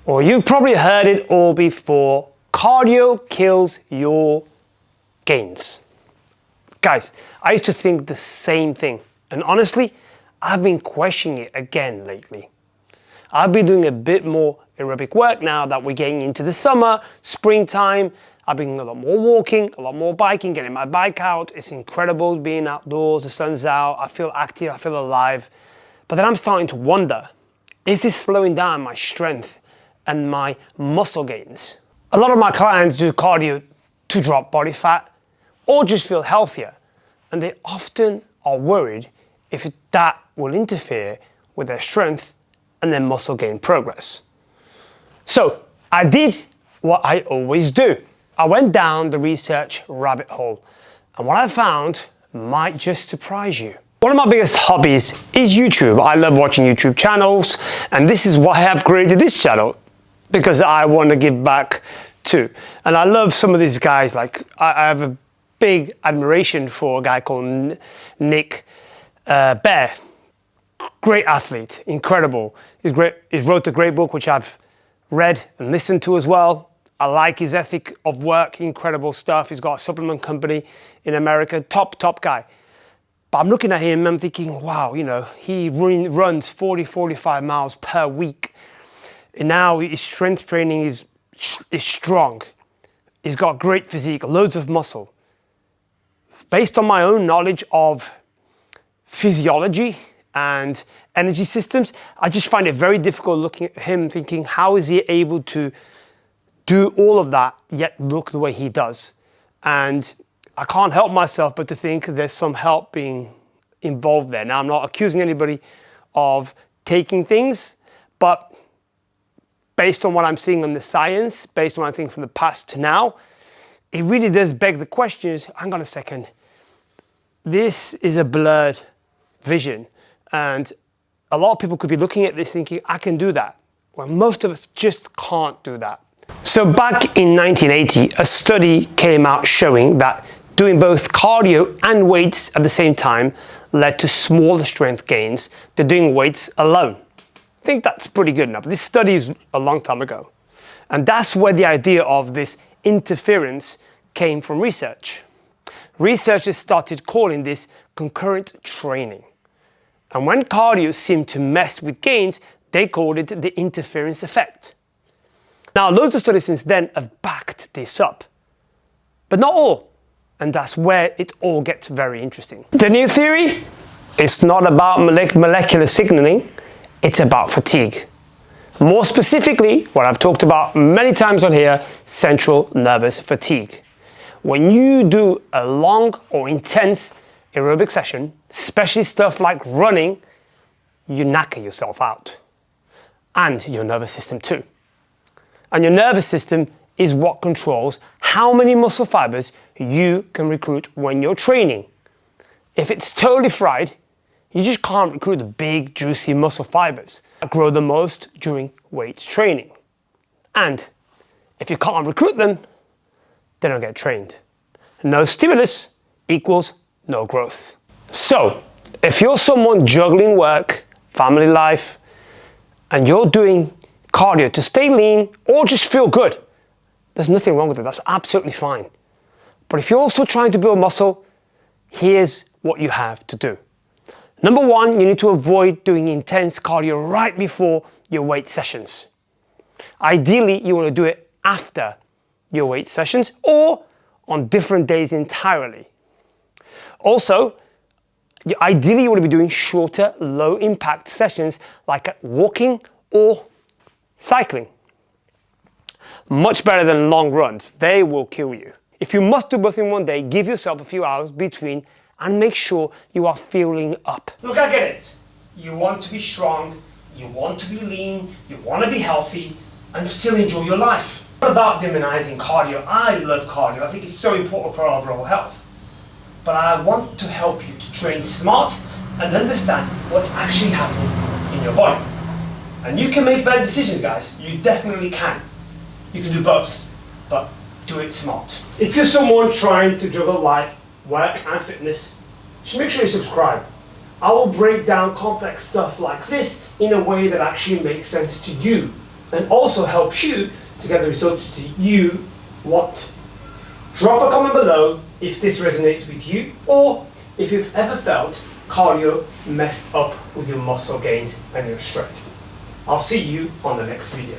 Or you've probably heard it all before, cardio kills your gains. Guys, I used to think the same thing, and honestly, I've been questioning it again lately. I've been doing a bit more aerobic work now that we're getting into the summer, springtime. I've been doing a lot more walking, a lot more biking, getting my bike out. It's incredible being outdoors, the sun's out, I feel active, I feel alive. But then I'm starting to wonder, is this slowing down my strength and my muscle gains? A lot of my clients do cardio to drop body fat or just feel healthier, and they often are worried if that will interfere with their strength and their muscle gain progress. So I did what I always do. I went down the research rabbit hole, and what I found might just surprise you. One of my biggest hobbies is YouTube. I love watching YouTube channels, and this is why I have created this channel, because I want to give back too. And I love some of these guys. Like I have a big admiration for a guy called Nick Bear. Great athlete, incredible. He's wrote a great book which I've read and listened to as well. I like his ethic of work, incredible stuff. He's got a supplement company in America, top guy. But I'm looking at him and I'm thinking, wow, you know, he runs 40, 45 miles per week. And now his strength training is strong. He's got great physique, loads of muscle. Based on my own knowledge of physiology and energy systems, I just find it very difficult looking at him thinking, how is he able to do all of that yet look the way he does? And I can't help myself but to think there's some help being involved there. Now, I'm not accusing anybody of taking things, but based on what I'm seeing on the science, based on what I think from the past to now, it really does beg the question is, hang on a second, this is a blurred vision. And a lot of people could be looking at this thinking, I can do that. Well, most of us just can't do that. So back in 1980, a study came out showing that doing both cardio and weights at the same time led to smaller strength gains than doing weights alone. I think that's pretty good enough. This study is a long time ago. And that's where the idea of this interference came from research. Researchers started calling this concurrent training. And when cardio seemed to mess with gains, they called it the interference effect. Now, loads of studies since then have backed this up, but not all. And that's where it all gets very interesting. The new theory, it's not about molecular signaling, it's about fatigue. More specifically, what I've talked about many times on here, central nervous fatigue. When you do a long or intense aerobic session, especially stuff like running, you knacker yourself out. And your nervous system too. And your nervous system is what controls how many muscle fibers you can recruit when you're training. If it's totally fried, you just can't recruit the big, juicy muscle fibers that grow the most during weights training. And if you can't recruit them, they don't get trained. No stimulus equals no growth. So, if you're someone juggling work, family life, and you're doing cardio to stay lean or just feel good, there's nothing wrong with it. That's absolutely fine. But if you're also trying to build muscle, here's what you have to do. Number one, you need to avoid doing intense cardio right before your weight sessions. Ideally, you want to do it after your weight sessions or on different days entirely. Also, ideally you want to be doing shorter, low impact sessions like walking or cycling. Much better than long runs. They will kill you. If you must do both in one day, give yourself a few hours between and make sure you are fueling up. Look, I get it. You want to be strong, you want to be lean, you want to be healthy and still enjoy your life. It's not about demonizing cardio. I love cardio. I think it's so important for our overall health. But I want to help you to train smart and understand what's actually happening in your body. And you can make better decisions, guys. You definitely can. You can do both, but do it smart. If you're someone trying to juggle life, work and fitness, just make sure you subscribe. I will break down complex stuff like this in a way that actually makes sense to you and also helps you to get the results that you want. Drop a comment below if this resonates with you, or if you've ever felt cardio messed up with your muscle gains and your strength. I'll see you on the next video.